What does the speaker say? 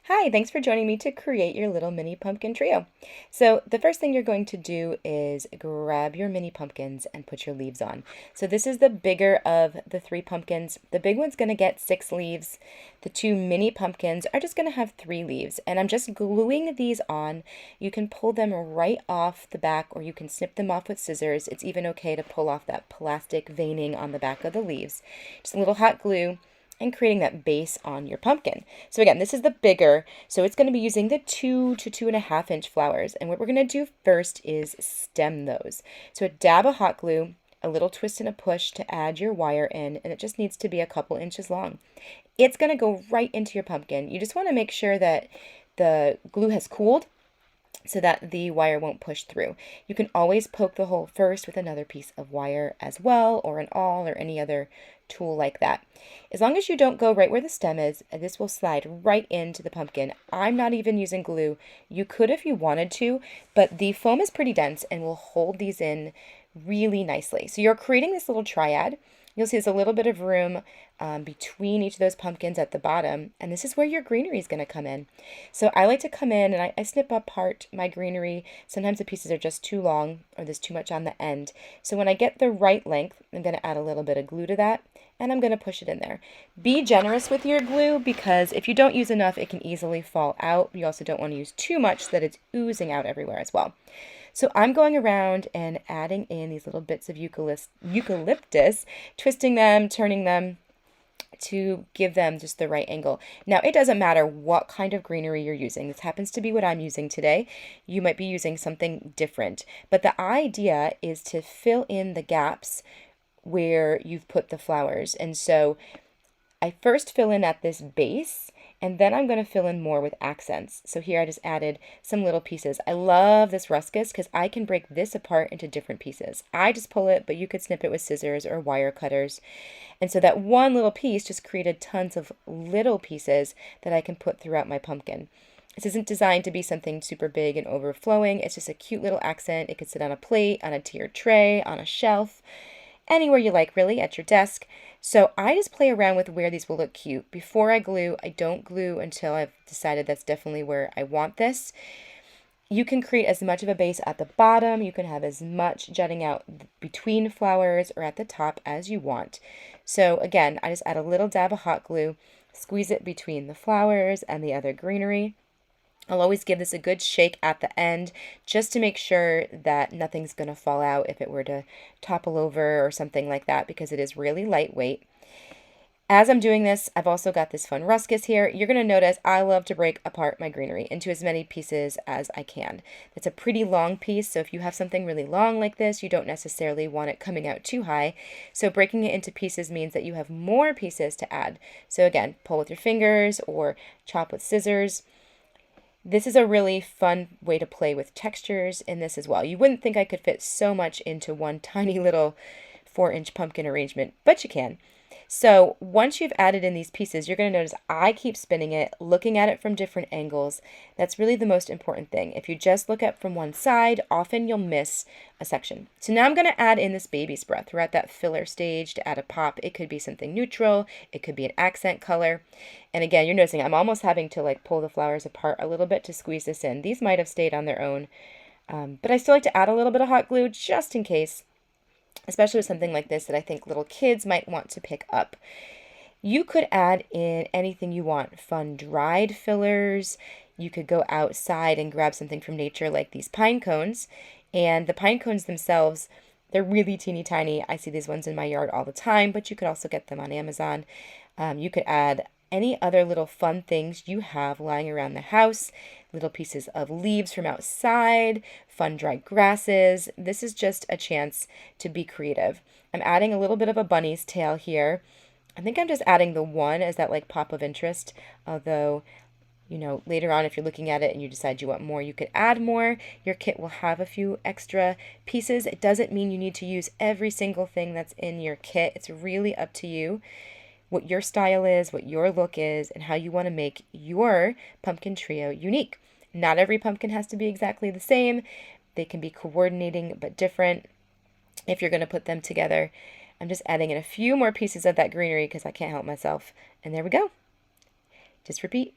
Hi, thanks for joining me to create your little mini pumpkin trio. So the first thing you're going to do is grab your mini pumpkins and put your leaves on. So this is the bigger of the three pumpkins. The big one's going to get 6 leaves. The two mini pumpkins are just going to have 3 leaves. And I'm just gluing these on. You can pull them right off the back or you can snip them off with scissors. It's even okay to pull off that plastic veining on the back of the leaves. Just a little hot glue and creating that base on your pumpkin. So again, this is the bigger, so it's going to be using the 2 to 2.5 inch flowers. And what we're going to do first is stem those. So a dab of hot glue, a little twist and a push to add your wire in, and it just needs to be a couple inches long. It's going to go right into your pumpkin. You just want to make sure that the glue has cooled so that the wire won't push through. You can always poke the hole first with another piece of wire as well, or an awl or any other tool like that. As long as you don't go right where the stem is, this will slide right into the pumpkin. I'm not even using glue. You could if you wanted to, but the foam is pretty dense and will hold these in really nicely. So you're creating this little triad. You'll see there's a little bit of room between each of those pumpkins at the bottom, and this is where your greenery is going to come in. So I like to come in and I snip apart my greenery. Sometimes the pieces are just too long or there's too much on the end. So when I get the right length, I'm going to add a little bit of glue to that, and I'm going to push it in there. Be generous with your glue because if you don't use enough, it can easily fall out. You also don't want to use too much so that it's oozing out everywhere as well. So I'm going around and adding in these little bits of eucalyptus, twisting them, turning them to give them just the right angle. Now, it doesn't matter what kind of greenery you're using. This happens to be what I'm using today. You might be using something different, but the idea is to fill in the gaps where you've put the flowers. And so I first fill in at this base, and then I'm going to fill in more with accents. So here I just added some little pieces. I love this ruscus because I can break this apart into different pieces. I just pull it, but you could snip it with scissors or wire cutters. And so that one little piece just created tons of little pieces that I can put throughout my pumpkin. This isn't designed to be something super big and overflowing. It's just a cute little accent. It could sit on a plate, on a tiered tray, on a shelf, anywhere you like, really, at your desk. So I just play around with where these will look cute. Before I glue, I don't glue until I've decided that's definitely where I want this. You can create as much of a base at the bottom. You can have as much jutting out between flowers or at the top as you want. So again, I just add a little dab of hot glue, squeeze it between the flowers and the other greenery. I'll always give this a good shake at the end just to make sure that nothing's going to fall out if it were to topple over or something like that because it is really lightweight. As I'm doing this, I've also got this fun ruscus here. You're going to notice I love to break apart my greenery into as many pieces as I can. It's a pretty long piece, so if you have something really long like this, you don't necessarily want it coming out too high. So breaking it into pieces means that you have more pieces to add. So again, pull with your fingers or chop with scissors. This is a really fun way to play with textures in this as well. You wouldn't think I could fit so much into one tiny little 4-inch pumpkin arrangement, but you can. So once you've added in these pieces, you're going to notice I keep spinning it, looking at it from different angles. That's really the most important thing. If you just look up from one side, often you'll miss a section. So now I'm going to add in this baby's breath. We're at that filler stage to add a pop. It could be something neutral. It could be an accent color. And again, you're noticing I'm almost having to like pull the flowers apart a little bit to squeeze this in. These might have stayed on their own, but I still like to add a little bit of hot glue just in case, especially with something like this that I think little kids might want to pick up. You could add in anything you want, fun dried fillers. You could go outside and grab something from nature like these pine cones. And the pine cones themselves, they're really teeny tiny. I see these ones in my yard all the time, but you could also get them on Amazon. You could add any other little fun things you have lying around the house, little pieces of leaves from outside, fun dried grasses. This is just a chance to be creative. I'm adding a little bit of a bunny's tail here. I think I'm just adding the one as that like pop of interest, although later on, if you're looking at it and you decide you want more, you could add more. Your kit will have a few extra pieces. It doesn't mean you need to use every single thing that's in your kit. It's really up to you what your style is, what your look is, and how you want to make your pumpkin trio unique. Not every pumpkin has to be exactly the same. They can be coordinating but different if you're going to put them together. I'm just adding in a few more pieces of that greenery because I can't help myself. And there we go. Just repeat.